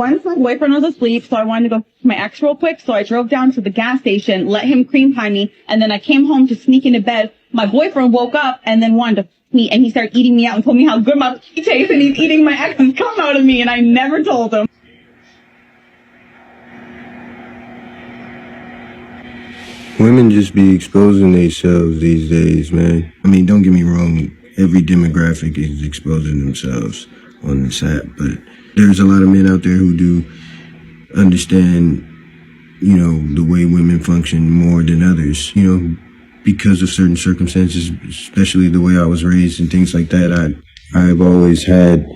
Once my boyfriend was asleep, so I wanted to go to my ex real quick, so I drove down to the gas station, let him cream pie me, and then I came home to sneak into bed. My boyfriend woke up and then wanted to me, and he started eating me out and told me how good my pee tastes, and he's eating my ex's cum out of me, and I never told him. Women just be exposing themselves these days, man. I mean, don't get me wrong, every demographic is exposing themselves on this app, but there's a lot of men out there who do understand, the way women function more than others, because of certain circumstances, especially the way I was raised and things like that. I've always had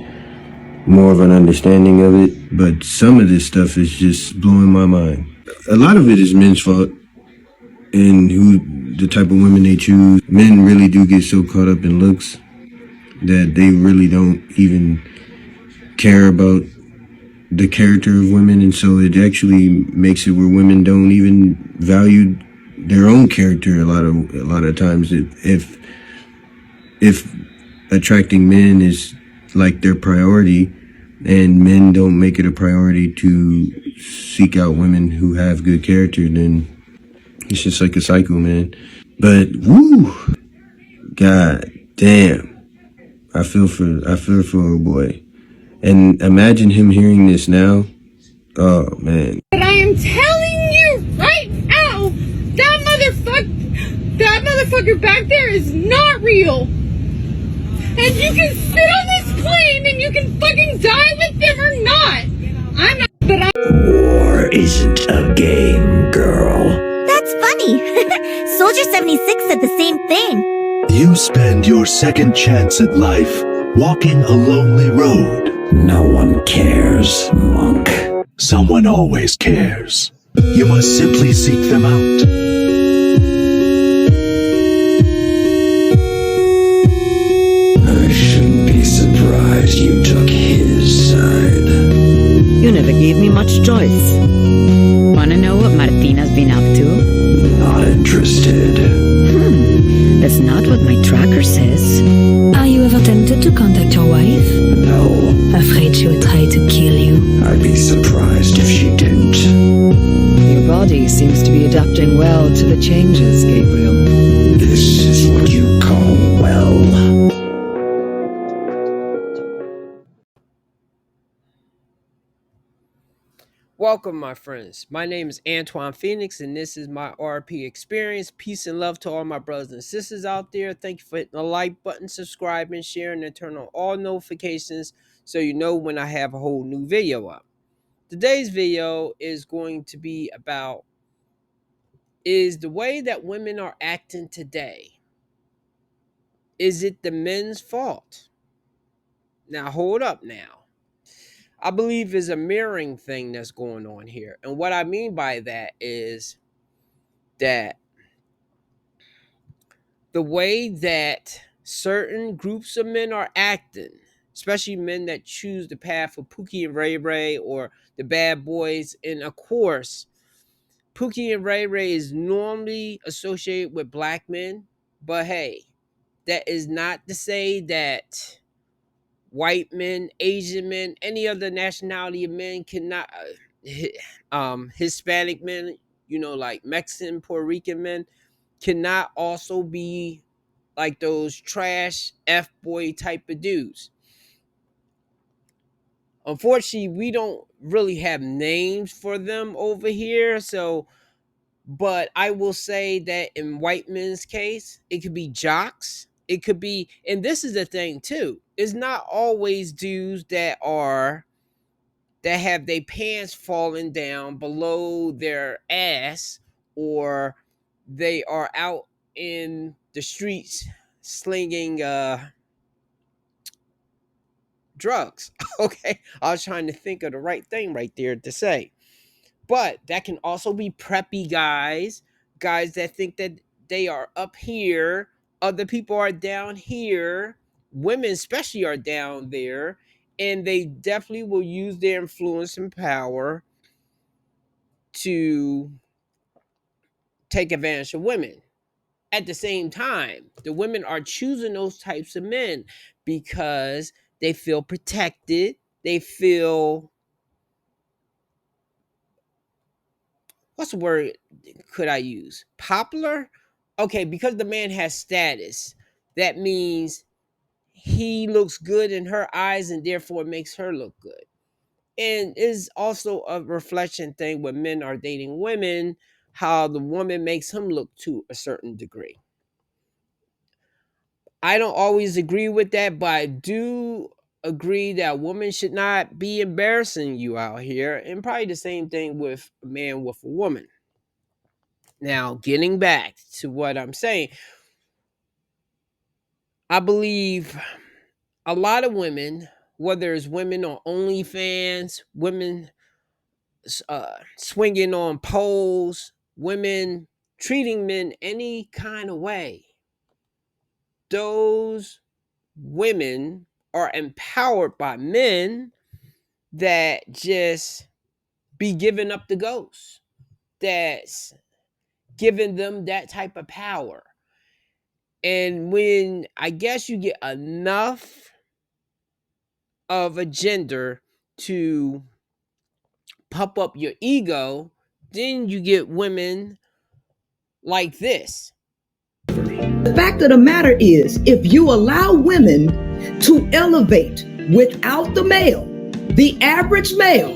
more of an understanding of it, but some of this stuff is just blowing my mind. A lot of it is men's fault and the type of women they choose. Men really do get so caught up in looks that they really don't even care about the character of women, and so it actually makes it where women don't even value their own character a lot of times. If attracting men is like their priority, and men don't make it a priority to seek out women who have good character, then it's just like a cycle, man. But woo, god damn, I feel for a boy. And imagine him hearing this now. Oh, man. But I am telling you right now, that motherfucker back there is not real. And you can sit on this plane and you can fucking die with them or not. I'm not, but I... War isn't a game, girl. That's funny. Soldier 76 said the same thing. You spend your second chance at life walking a lonely road. No one cares, monk. Someone always cares. You must simply seek them out. I shouldn't be surprised you took his side. You never gave me much choice. Wanna know what Martina's been up to? Not interested. That's not what my tracker says. Are you ever tempted to contact your wife? No. Afraid she would try to kill you? I'd be surprised if she didn't. Your body seems to be adapting well to the changes, Gabriel. This is what you call well. Welcome, my friends. My name is Antoine Phoenix, and this is my RP experience. Peace and love to all my brothers and sisters out there. Thank you for hitting the like button, subscribing, sharing, and turn on all notifications so you know when I have a whole new video up. Today's video is going to be about is the way that women are acting today. Is it the men's fault? Now, hold up now. I believe is a mirroring thing that's going on here. And what I mean by that is that the way that certain groups of men are acting, especially men that choose the path of Pookie and Ray Ray or the bad boys, and of course, Pookie and Ray Ray is normally associated with black men, but hey, that is not to say that white men, Asian men, any other nationality of men cannot, Hispanic men, like Mexican, Puerto Rican men, cannot also be like those trash F-boy type of dudes. Unfortunately, we don't really have names for them over here, but I will say that in white men's case, it could be jocks. It could be, and this is the thing too, it's not always dudes that have their pants falling down below their ass, or they are out in the streets slinging drugs. Okay, I was trying to think of the right thing right there to say. But that can also be preppy guys that think that they are up here, other people are down here, women especially are down there, and they definitely will use their influence and power to take advantage of women. At the same time, the women are choosing those types of men because they feel protected, they feel what's the word could I use? Popular? Okay, because the man has status, that means he looks good in her eyes and therefore makes her look good. And is also a reflection thing when men are dating women, how the woman makes him look to a certain degree. I don't always agree with that, but I do agree that women should not be embarrassing you out here. And probably the same thing with a man with a woman. Now, getting back to what I'm saying, I believe a lot of women, whether it's women on OnlyFans, women swinging on poles, women treating men any kind of way, those women are empowered by men that just be giving up the ghost, that's giving them that type of power. And when I guess you get enough of a gender to pump up your ego, then you get women like this. The fact of the matter is, if you allow women to elevate without the male, the average male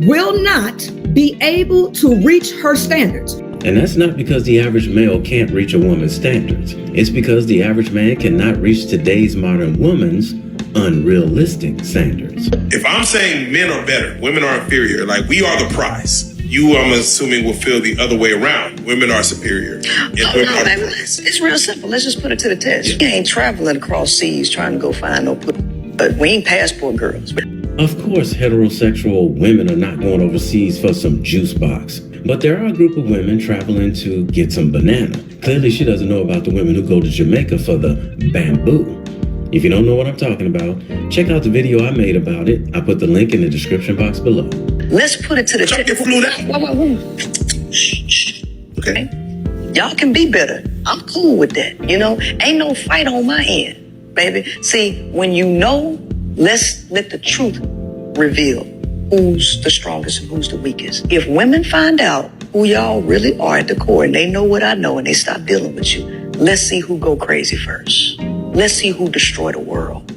will not be able to reach her standards. And that's not because the average male can't reach a woman's standards. It's because the average man cannot reach today's modern woman's unrealistic standards. If I'm saying men are better, women are inferior, like we are the prize, you, I'm assuming, will feel the other way around. Women are superior. It's real simple. Let's just put it to the test. You ain't traveling across seas trying to go find no pussy. But we ain't passport girls. Of course, heterosexual women are not going overseas for some juice box. But there are a group of women traveling to get some banana. Clearly, she doesn't know about the women who go to Jamaica for the bamboo. If you don't know what I'm talking about, check out the video I made about it. I put the link in the description box below. Let's put it to the test. Okay. Y'all can be better. I'm cool with that. You know, ain't no fight on my end, baby. See, when you know, let's let the truth reveal who's the strongest and who's the weakest. If women find out who y'all really are at the core and they know what I know and they stop dealing with you, let's see who go crazy first. Let's see who destroy the world.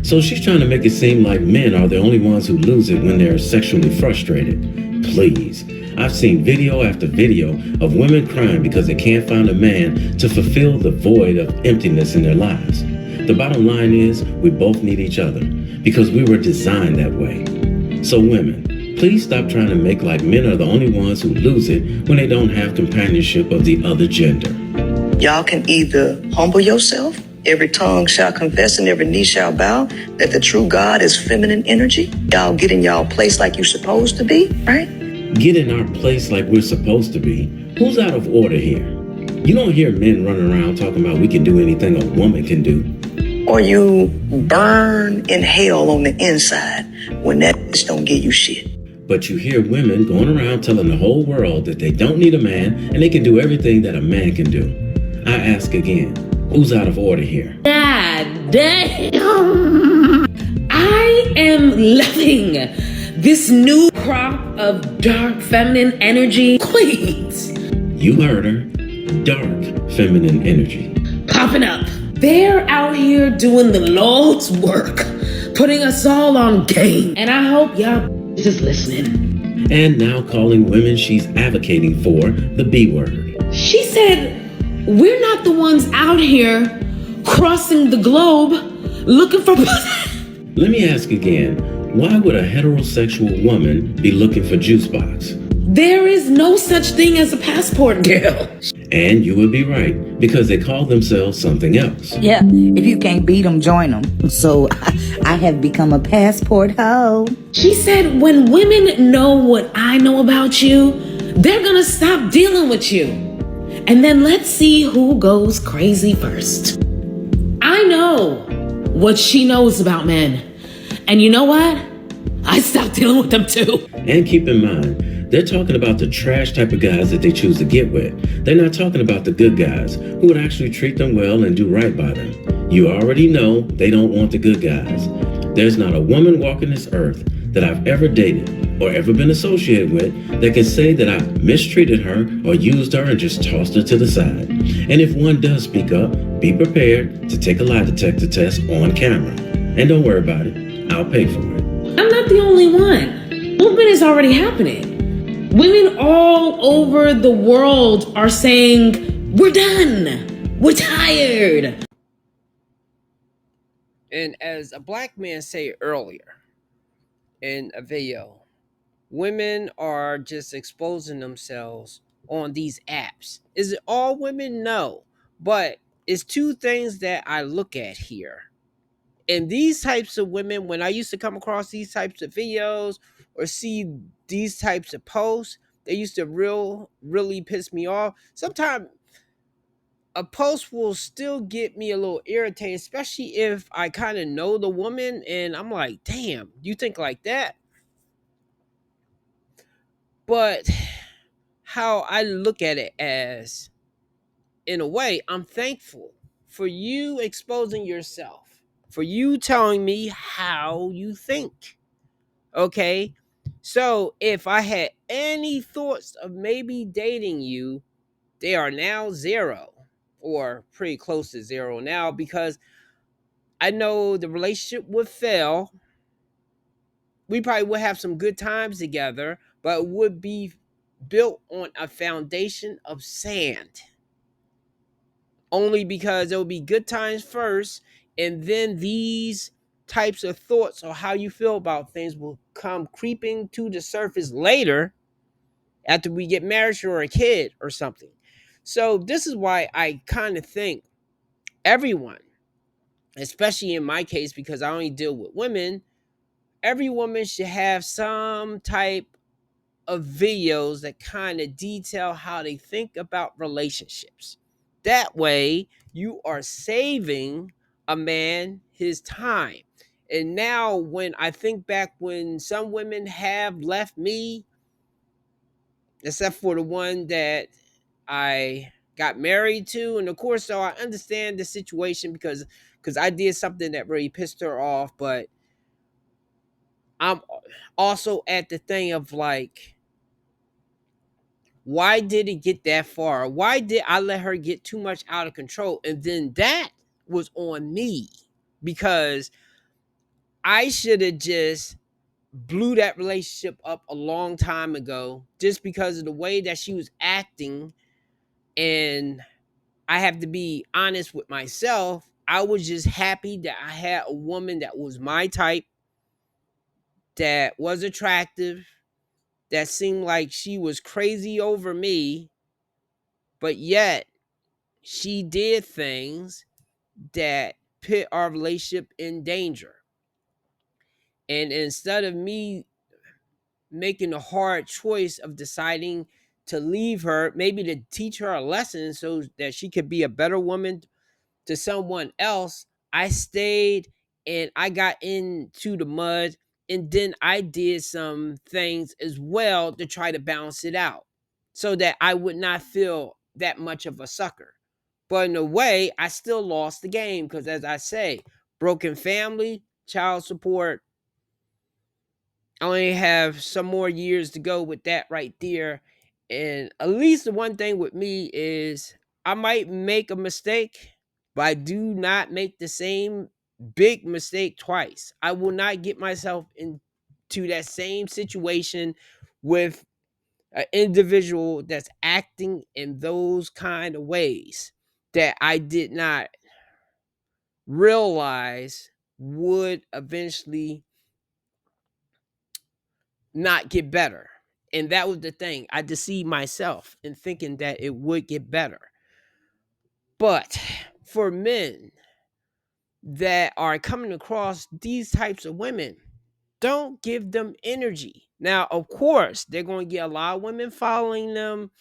So she's trying to make it seem like men are the only ones who lose it when they're sexually frustrated. Please. I've seen video after video of women crying because they can't find a man to fulfill the void of emptiness in their lives. The bottom line is we both need each other because we were designed that way. So women, please stop trying to make like men are the only ones who lose it when they don't have companionship of the other gender. Y'all can either humble yourself, every tongue shall confess and every knee shall bow that the true God is feminine energy. Y'all get in y'all place like you're supposed to be, right? Get in our place like we're supposed to be. Who's out of order here? You don't hear men running around talking about we can do anything a woman can do. Or you burn in hell on the inside when that bitch don't give you shit. But you hear women going around telling the whole world that they don't need a man and they can do everything that a man can do. I ask again, who's out of order here? God damn! I am loving this new crop of dark feminine energy queens. You heard her. Dark feminine energy. Popping up. They're out here doing the Lord's work, putting us all on game. And I hope y'all is listening. And now calling women she's advocating for the B word. She said, we're not the ones out here crossing the globe looking for Let me ask again, why would a heterosexual woman be looking for juice box? There is no such thing as a passport girl. And you would be right, because they call themselves something else. Yeah, if you can't beat them, join them. So I have become a passport hoe. She said when women know what I know about you, they're gonna stop dealing with you. And then let's see who goes crazy first. I know what she knows about men. And you know what? I stopped dealing with them too. And keep in mind, they're talking about the trash type of guys that they choose to get with. They're not talking about the good guys who would actually treat them well and do right by them. You already know they don't want the good guys. There's not a woman walking this earth that I've ever dated or ever been associated with that can say that I mistreated her or used her and just tossed her to the side. And if one does speak up, be prepared to take a lie detector test on camera. And don't worry about it, I'll pay for it. I'm not the only one. Movement is already happening. Women all over the world are saying, we're done. We're tired. And as a black man said earlier in a video, women are just exposing themselves on these apps. Is it all women? No. But it's two things that I look at here. And these types of women, when I used to come across these types of videos or see these types of posts, they used to really piss me off. Sometimes a post will still get me a little irritated, especially if I kind of know the woman and I'm like, damn, you think like that? But how I look at it as, in a way, I'm thankful for you exposing yourself, for you telling me how you think. Okay. So if I had any thoughts of maybe dating you, they are now zero or pretty close to zero now, because I know the relationship would fail. We probably would have some good times together, but it would be built on a foundation of sand. Only because there will be good times first, and then these types of thoughts or how you feel about things will come creeping to the surface later after we get married or a kid or something. So this is why I kind of think everyone, especially in my case, because I only deal with women, every woman should have some type of videos that kind of detail how they think about relationships. That way, you are saving a man his time. And now, when I think back when some women have left me, except for the one that I got married to, and of course, so I understand the situation because I did something that really pissed her off, but I'm also at the thing of like, why did it get that far? Why did I let her get too much out of control? And then that was on me, because I should have just blew that relationship up a long time ago just because of the way that she was acting. And I have to be honest with myself. I was just happy that I had a woman that was my type, that was attractive, that seemed like she was crazy over me, but yet she did things that put our relationship in danger. And instead of me making a hard choice of deciding to leave her, maybe to teach her a lesson so that she could be a better woman to someone else, I stayed and I got into the mud. And then I did some things as well to try to balance it out so that I would not feel that much of a sucker. But in a way, I still lost the game because, as I say, broken family, child support. I only have some more years to go with that right there. And at least the one thing with me is I might make a mistake, but I do not make the same big mistake twice. I will not get myself into that same situation with an individual that's acting in those kind of ways that I did not realize would eventually not get better. And that was the thing. I deceived myself in thinking that it would get better. But for men that are coming across these types of women, don't give them energy. Now, of course, they're going to get a lot of women following them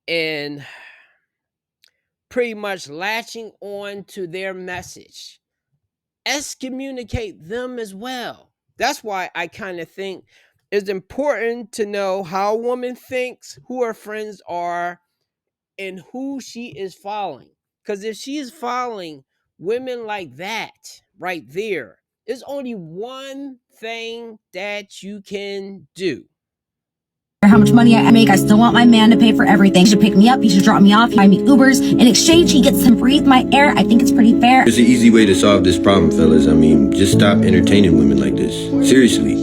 and pretty much latching on to their message. Excommunicate them as well. That's why I kind of think it's important to know how a woman thinks, who her friends are, and who she is following. Because if she is following women like that right there, There's only one thing that you can do. How much money I make, I still want my man to pay for everything. He should pick me up, he should drop me off, buy me Ubers. In exchange, he gets to breathe my air. I think it's pretty fair. There's an easy way to solve this problem, fellas. I mean, just stop entertaining women like this. Seriously.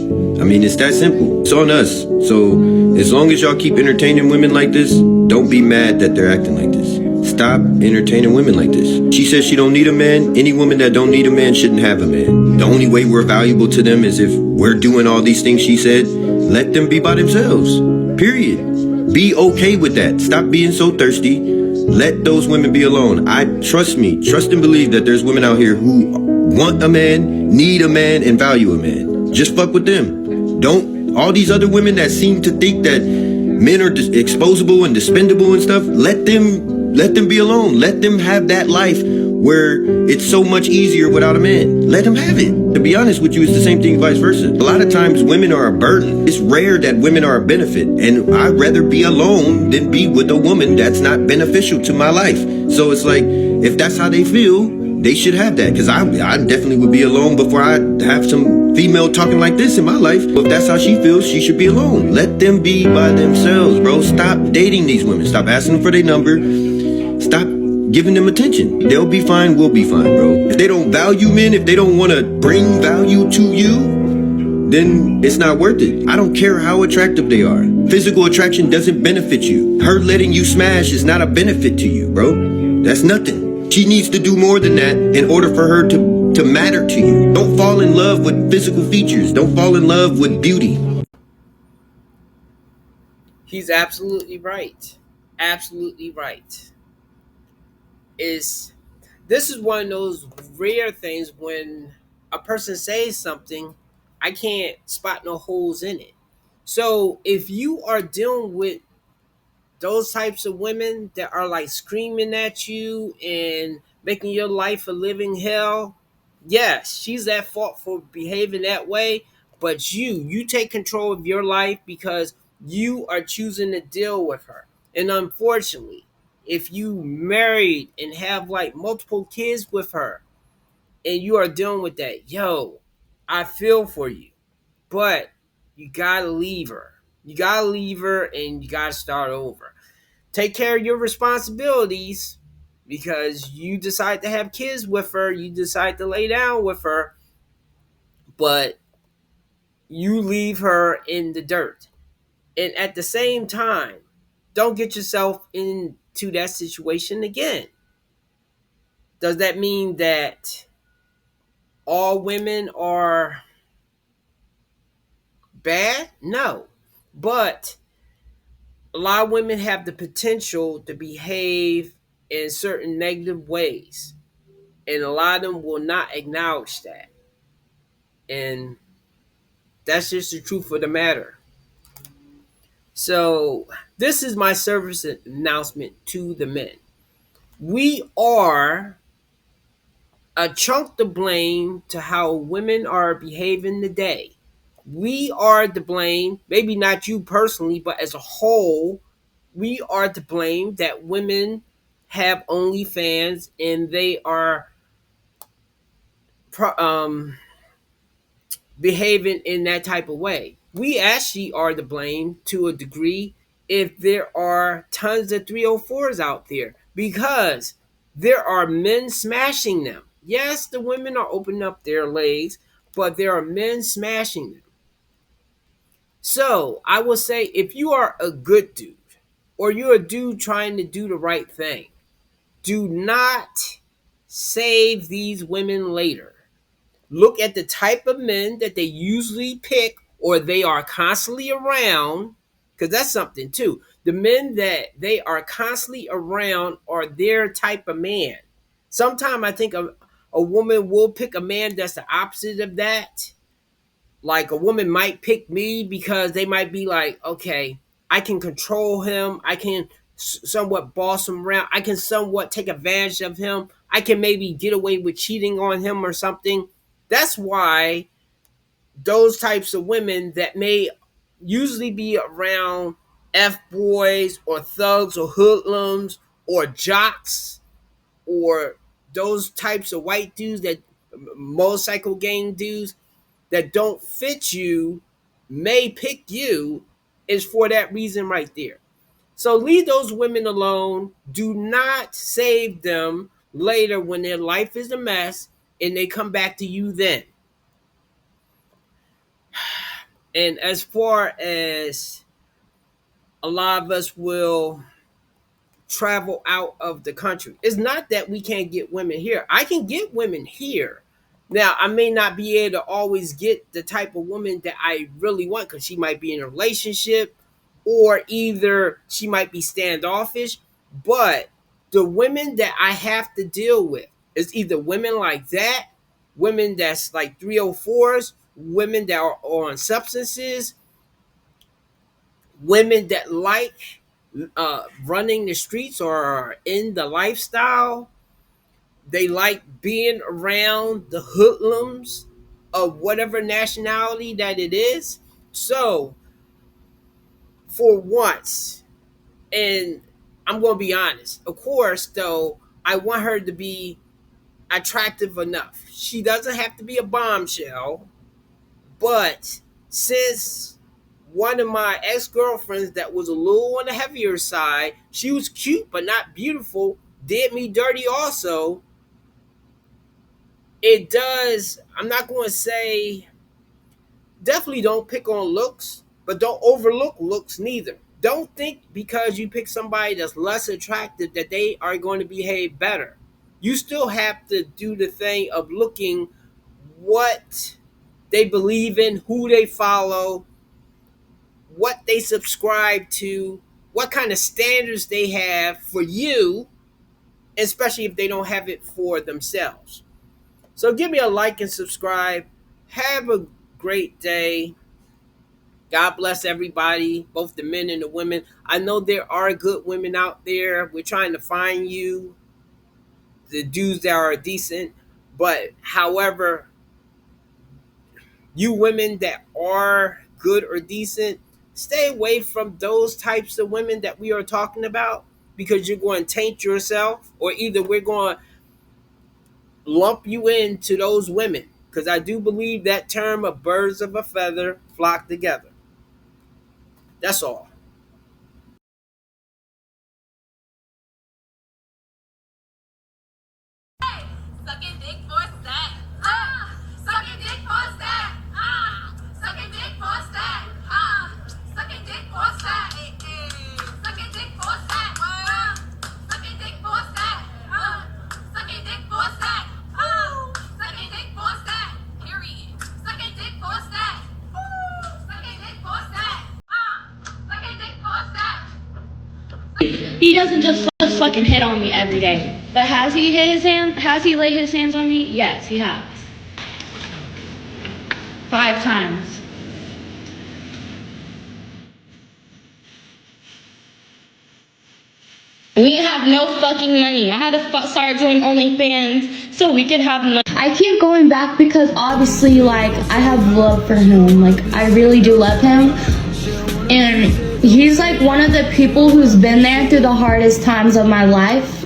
I mean, it's that simple. It's on us. So, as long as y'all keep entertaining women like this, don't be mad that they're acting like this. Stop entertaining women like this. She says she don't need a man. Any woman that don't need a man shouldn't have a man. The only way we're valuable to them is if we're doing all these things she said. Let them be by themselves. Period. Be okay with that. Stop being so thirsty. Let those women be alone. Trust and believe that there's women out here who want a man, need a man, and value a man. Just fuck with them. Don't, all these other women that seem to think that men are exposable and dispendable and stuff, let them be alone. Let them have that life where it's so much easier without a man. Let them have it. To be honest with you, it's the same thing vice versa. A lot of times women are a burden. It's rare that women are a benefit. And I'd rather be alone than be with a woman that's not beneficial to my life. So it's like, if that's how they feel, they should have that. Because I definitely would be alone before I have some female talking like this in my life. But if that's how she feels, she should be alone. Let them be by themselves, bro. Stop dating these women. Stop asking them for their number. Stop giving them attention. They'll be fine, we'll be fine, bro. If they don't value men, if they don't want to bring value to you, then it's not worth it. I don't care how attractive they are. Physical attraction doesn't benefit you. Her letting you smash is not a benefit to you, bro. That's nothing. She needs to do more than that in order for her to matter to you. Don't fall in love with physical features. Don't fall in love with beauty. He's absolutely right. Absolutely right. This is one of those rare things when a person says something, I can't spot no holes in it. So if you are dealing with those types of women that are like screaming at you and making your life a living hell, yes, she's at fault for behaving that way, but you take control of your life because you are choosing to deal with her. And unfortunately, if you married and have like multiple kids with her and you are dealing with that, yo, I feel for you, but you gotta leave her. You gotta leave her and you gotta start over. Take care of your responsibilities because you decide to have kids with her, you decide to lay down with her, but you leave her in the dirt. And at the same time, don't get yourself into that situation again. Does that mean that all women are bad? No. But a lot of women have the potential to behave in certain negative ways. And a lot of them will not acknowledge that. And that's just the truth of the matter. So, this is my service announcement to the men. We are a chunk to blame to how women are behaving today. We are to blame, maybe not you personally, but as a whole, we are to blame that women have OnlyFans and they are behaving in that type of way. We actually are to blame to a degree if there are tons of 304s out there because there are men smashing them. Yes, the women are opening up their legs, but there are men smashing them. So I will say if you are a good dude or you're a dude trying to do the right thing, do not save these women later. Look at the type of men that they usually pick or they are constantly around, because that's something too. The men that they are constantly around are their type of man. Sometimes I think a woman will pick a man that's the opposite of that. Like a woman might pick me because they might be like, okay, I can control him. I can somewhat boss him around. I can somewhat take advantage of him. I can maybe get away with cheating on him or something. That's why those types of women that may usually be around F boys or thugs or hoodlums or jocks or those types of white dudes that motorcycle gang dudes that don't fit you may pick you is for that reason right there. So leave those women alone. Do not save them later when their life is a mess and they come back to you then. And as far as a lot of us will travel out of the country, it's not that we can't get women here. I can get women here. Now, I may not be able to always get the type of woman that I really want because she might be in a relationship or either she might be standoffish. But the women that I have to deal with is either women like that, women that's like 304s, women that are on substances, women that like running the streets or are in the lifestyle. They like being around the hoodlums of whatever nationality that it is. So, for once, and I'm going to be honest, of course, though, I want her to be attractive enough. She doesn't have to be a bombshell, but since one of my ex-girlfriends that was a little on the heavier side, she was cute but not beautiful, did me dirty also. It does, I'm not going to say, definitely don't pick on looks, but don't overlook looks neither. Don't think because you pick somebody that's less attractive that they are going to behave better. You still have to do the thing of looking what they believe in, who they follow, what they subscribe to, what kind of standards they have for you, especially if they don't have it for themselves. So give me a like and subscribe. Have a great day. God bless everybody, both the men and the women. I know there are good women out there. We're trying to find you, the dudes that are decent. But however, you women that are good or decent, stay away from those types of women that we are talking about because you're going to taint yourself, or either we're going to lump you into those women, because I do believe that term of birds of a feather flock together. That's all. Sucking dick for stack. Sucking dick for stack. Sucking dick for stack. Sucking dick for stack. Sucking dick for stack. Sucking dick for stack. Sucking dick for stack. Sucking dick for stack. Period. Sucking dick for stack. Sucking dick for stack. Sucking dick for stack. He doesn't just fucking hit on me every day. But has he laid his hands on me? Yes, he has. 5 times. We have no fucking money. I had to start doing OnlyFans so we could have money. I keep going back because obviously, like, I have love for him. Like, I really do love him. And he's like one of the people who's been there through the hardest times of my life.